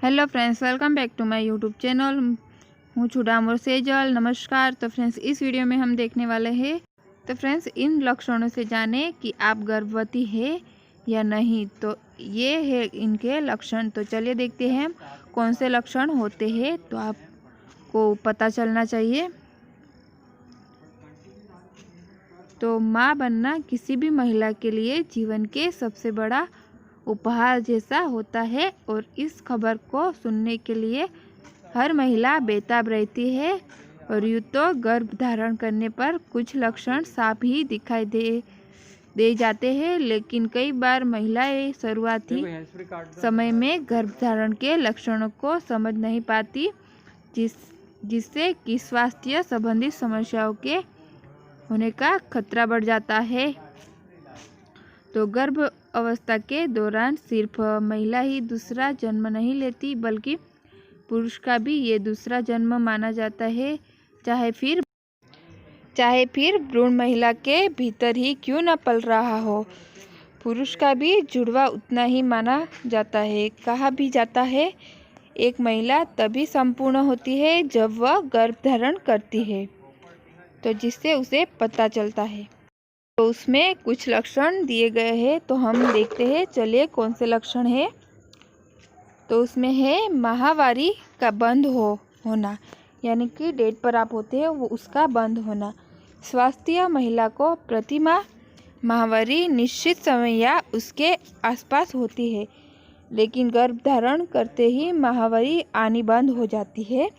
Hello friends, welcome back to my YouTube channel. हूँ छुडाम और सेजल। नमस्कार। तो फ्रेंड्स, इस वीडियो में हम देखने वाले हैं इन लक्षणों से जाने कि आप गर्भवती है या नहीं। तो ये है इनके लक्षण। तो चलिए देखते हैं कौन से लक्षण होते हैं तो आपको पता चलना चाहिए। तो माँ बनना किसी भी महिला के लिए जीवन के सबसे बड़ा उपहार जैसा होता है और इस खबर को सुनने के लिए हर महिला बेताब रहती है। और यूँ तो गर्भ धारण करने पर कुछ लक्षण साफ ही दिखाई दे जाते हैं, लेकिन कई बार महिलाएं शुरुआती समय में गर्भ धारण के लक्षणों को समझ नहीं पाती, जिससे कि स्वास्थ्य संबंधी समस्याओं के होने का खतरा बढ़ जाता है। तो गर्भ अवस्था के दौरान सिर्फ महिला ही दूसरा जन्म नहीं लेती, बल्कि पुरुष का भी ये दूसरा जन्म माना जाता है, चाहे फिर भ्रूण महिला के भीतर ही क्यों न पल रहा हो। पुरुष का भी जुड़वा उतना ही माना जाता है। कहा भी जाता है, एक महिला तभी संपूर्ण होती है जब वह गर्भ धारण करती है, तो जिससे उसे पता चलता है। तो उसमें कुछ लक्षण दिए गए हैं, तो हम देखते हैं। चलिए कौन से लक्षण है। तो उसमें है माहवारी का बंद होना, यानी कि डेट पर आप होते हैं वो उसका बंद होना। स्वास्थ्य महिला को प्रति माह माहवारी निश्चित समय या उसके आसपास होती है, लेकिन गर्भ धारण करते ही माहवारी आनी बंद हो जाती है।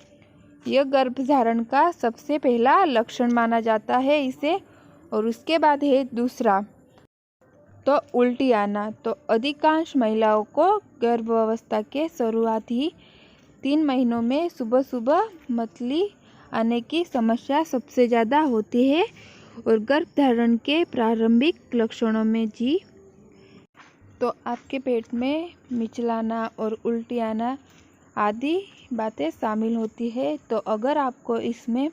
यह गर्भ धारण का सबसे पहला लक्षण माना जाता है इसे। और उसके बाद है दूसरा, तो उल्टी आना। तो अधिकांश महिलाओं को गर्भावस्था के शुरुआती 3 महीनों में सुबह सुबह मतली आने की समस्या सबसे ज़्यादा होती है। और गर्भ धारण के प्रारंभिक लक्षणों में तो आपके पेट में मिचलाना और उल्टी आना आदि बातें शामिल होती है। तो अगर आपको इसमें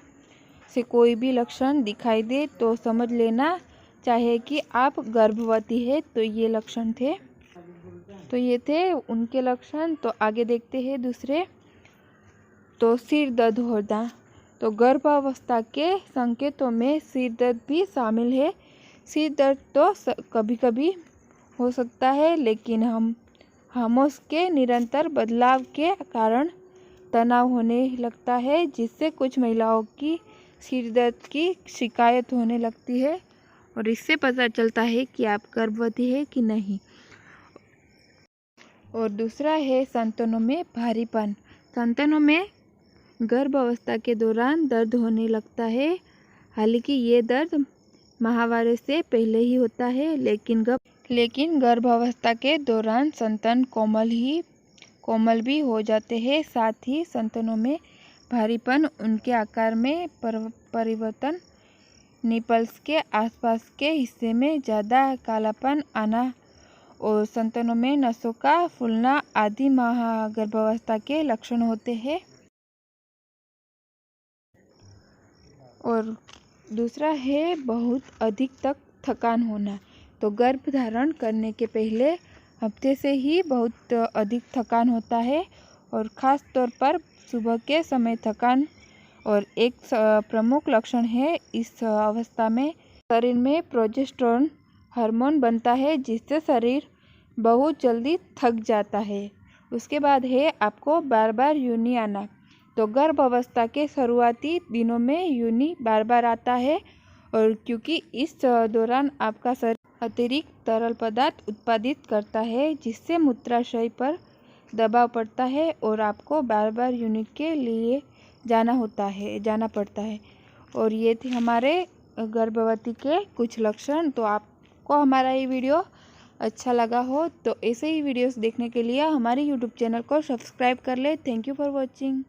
से कोई भी लक्षण दिखाई दे तो समझ लेना चाहिए कि आप गर्भवती है। तो ये लक्षण थे, तो ये थे उनके लक्षण। तो आगे देखते हैं दूसरे। तो सिर दर्द होना। तो गर्भावस्था के संकेतों में सिर दर्द भी शामिल है। सिर दर्द तो कभी कभी हो सकता है, लेकिन हार्मोन्स के निरंतर बदलाव के कारण तनाव होने लगता है, जिससे कुछ महिलाओं की सिर दर्द की शिकायत होने लगती है। और इससे पता चलता है कि आप गर्भवती है कि नहीं। और दूसरा है संतानों में भारीपन। संतानों में गर्भ अवस्था के दौरान दर्द होने लगता है। हालांकि ये दर्द माहवारी से पहले ही होता है, लेकिन गर्भावस्था के दौरान संतान कोमल भी हो जाते हैं। साथ ही संतानों में भारीपन, उनके आकार में परिवर्तन, निपल्स के आसपास के हिस्से में ज़्यादा कालापन आना और संतानों में नसों का फूलना आदि गर्भावस्था के लक्षण होते हैं। और दूसरा है बहुत अधिक थकान होना। तो गर्भ धारण करने के पहले हफ्ते से ही बहुत अधिक थकान होता है, और ख़ास तौर पर सुबह के समय थकान। और एक प्रमुख लक्षण है, इस अवस्था में शरीर में प्रोजेस्टेरोन हार्मोन बनता है, जिससे शरीर बहुत जल्दी थक जाता है। उसके बाद है आपको बार बार यूनी आना। तो गर्भ अवस्था के शुरुआती दिनों में यूनी बार बार आता है, और क्योंकि इस दौरान आपका शरीर अतिरिक्त तरल पदार्थ उत्पादित करता है, जिससे मूत्राशय पर दबाव पड़ता है और आपको बार बार यूनिट के लिए जाना पड़ता है। और ये थे हमारे गर्भवती के कुछ लक्षण। तो आपको हमारा ये वीडियो अच्छा लगा हो तो ऐसे ही वीडियोस देखने के लिए हमारे यूट्यूब चैनल को सब्सक्राइब कर ले। Thank you for watching.